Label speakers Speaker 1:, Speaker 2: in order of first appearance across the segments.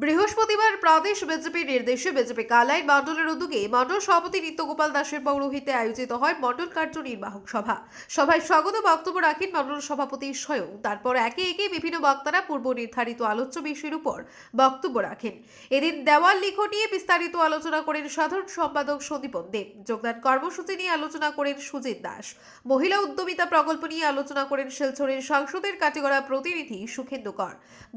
Speaker 1: বৃহস্পতিবার প্রদেশ বিজেপির নির্দেশে বিজেপি কালাই মণ্ডলের উদ্যোগে মণ্ডল সভাপতি নিত্যগোপাল দাসের পৌরোহিত্যে আয়োজিত হয় মণ্ডল কার্যনির্বাহক সভা। সভায় স্বাগত বক্তব্য রাখেন মণ্ডল সভাপতি স্বয়ং। তারপর একে একে বিভিন্ন বক্তারা পূর্ব নির্ধারিত আলোচ্য বিষয়ের উপর বক্তব্য রাখেন। এদিন দেওয়াল লিখন নিয়ে বিস্তারিত আলোচনা করেন সাধারণ সম্পাদক সন্দীপন দেব। যোগদান কর্মসূচি নিয়ে আলোচনা করেন সুজিত দাস। মহিলা উদ্যমিতা প্রকল্প নিয়ে আলোচনা করেন শিলচরের সংসদের কাটিগড়া প্রতিনিধি সুখেন্দু কর।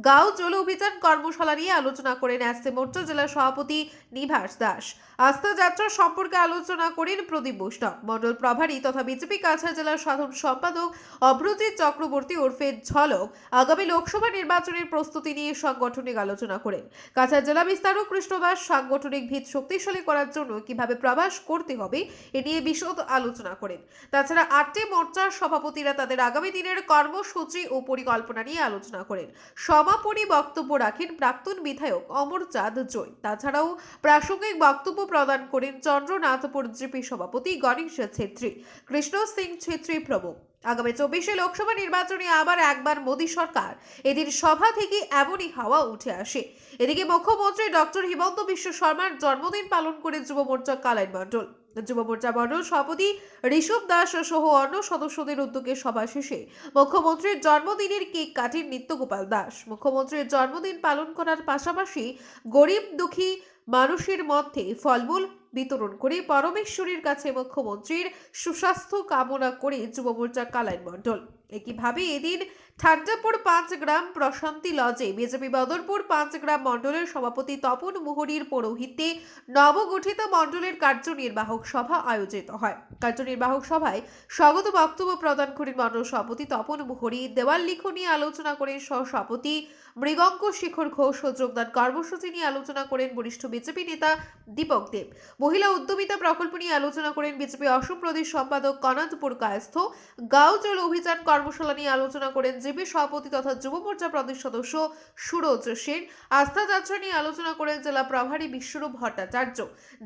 Speaker 1: গাঁও জল অভিযান কর্মশালা নিয়ে আলোচনা করেন এসসি মোর্চা জেলা সভাপতি নিভাস দাস। আস্থা যাত্রা সম্পর্কে আলোচনা করেন প্রদীপ বৈষ্ণব। মণ্ডল প্রভারী তথা বিজেপি কাছাড় জেলার সাধারণ সম্পাদক অভ্রজিৎ চক্রবর্তী ওরফে ঝলক আগামী লোকসভা নির্বাচনের প্রস্তুতি নিয়ে সাংগঠনিক আলোচনা করেন। কাছাড় জেলা বিস্তারক কৃষ্ণ দাস সাংগঠনিক ভিত শক্তিশালী করার জন্য কিভাবে প্রবাস করতে হবে এ নিয়ে বিশদ আলোচনা করেন। তাছাড়া 8টি মোর্চার সভাপতিরা তাদের আগামী দিনের কর্মসূচি ও পরিকল্পনা নিয়ে আলোচনা করেন। সমাপনী বক্তব্য রাখেন প্রাক্তন বিধায়ক অমরচাঁদ জয়। তাছাড়াও প্রাসঙ্গিক বক্তব্য প্রদান করেন চন্দ্রনাথপুর জিপি সভাপতি গণেশ ছেত্রী, কৃষ্ণ সিং ছেত্রী প্রমুখ। আগামী 24শে লোকসভা নির্বাচনে আবার একবার মোদী সরকার, এদিন সভা থেকে এমনই হাওয়া উঠে আসে। এদিকে মুখ্যমন্ত্রী ডক্টর হিমন্ত বিশ্ব শর্মার জন্মদিন পালন করে যুব মোর্চা কালাই মণ্ডল। যুব মোর্চা মণ্ডল সভাপতি ঋষভ দাস সহ অন্য সদস্যদের উদ্যোগে সভা শেষে মুখ্যমন্ত্রীর জন্মদিনের কেক কাটেন নিত্যগোপাল দাস। মুখ্যমন্ত্রীর জন্মদিন পালন করার পাশাপাশি গরিব দুঃখী মানুষের মধ্যে ফলমূল বিতরণ করে পরমেশ্বরীর কাছে মুখ্যমন্ত্রীর সুস্বাস্থ্য কামনা করে যুব মোর্চা কালাই মণ্ডল। একইভাবে এদিন ঠান্ডাপুর 5 গ্রাম প্রশান্তি লজে বিজেপি বদরপুর 5 গ্রাম মণ্ডলের সভাপতি তপন মুহুরীর পৌরোহিত্যে নবগঠিত মণ্ডলের কার্যনির্বাহক সভা আয়োজিত হয়। কার্যনির্বাহক সভায় স্বাগত বক্তব্য প্রদান করেন মণ্ডল সভাপতি তপন মুহুরী। দেওয়াল লিখন নিয়ে আলোচনা করেন সহসভাপতি মৃগঙ্ক শেখর ঘোষ ও যোগদান কর্মসূচি নিয়ে আলোচনা করেন বরিষ্ঠ বিজেপি নেতা দীপক দেব। মহিলা উদ্যমিতা প্রকল্প নিয়ে আলোচনা করেন বিজেপি অসম প্রদেশ সম্পাদক কনাদপুর কায়স্থ। গাঁও জল অভিযান কর্মশালা নিয়ে আলোচনা করেন জিপি সভাপতি তথা যুব মোর্চা প্রদেশ সদস্য সুরজ সেন। আস্থা যাত্রা নিয়ে আলোচনা করেন জেলা প্রভারী বিশ্বরূপ ভট্টাচার্য।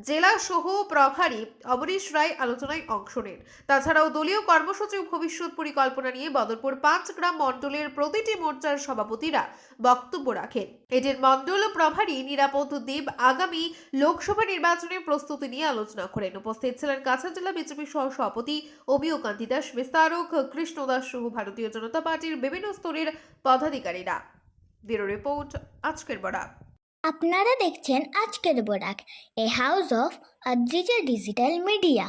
Speaker 1: জেলা সহ প্রভারী অমরিশ রায় আলোচনায় অংশ নেন। তাছাড়াও দলীয় কর্মসূচি ও ভবিষ্যৎ পরিকল্পনা নিয়ে বদরপুর 5 গ্রাম মণ্ডলের প্রতিটি মোর্চার সভাপতিরা বক্তব্য রাখেন। এদের মণ্ডল প্রভারী নিরাপদ দেব আগামী লোকসভা নির্বাচনের প্রস্তুতি নিয়ে আলোচনা করেন। উপস্থিত ছিলেন কাছাড় জেলা বিজেপি সহ সভাপতি অমিয় কান্তি দাস, বিস্তারক কৃষ্ণ দাস সহ ভারতীয় জনতা পার্টির বিভিন্ন স্তরের পদাধিকারীরা। ব্যুরো রিপোর্ট, আজকের বরাক।
Speaker 2: আপনারা দেখছেন আজকের Barak, a house of Adrija digital media.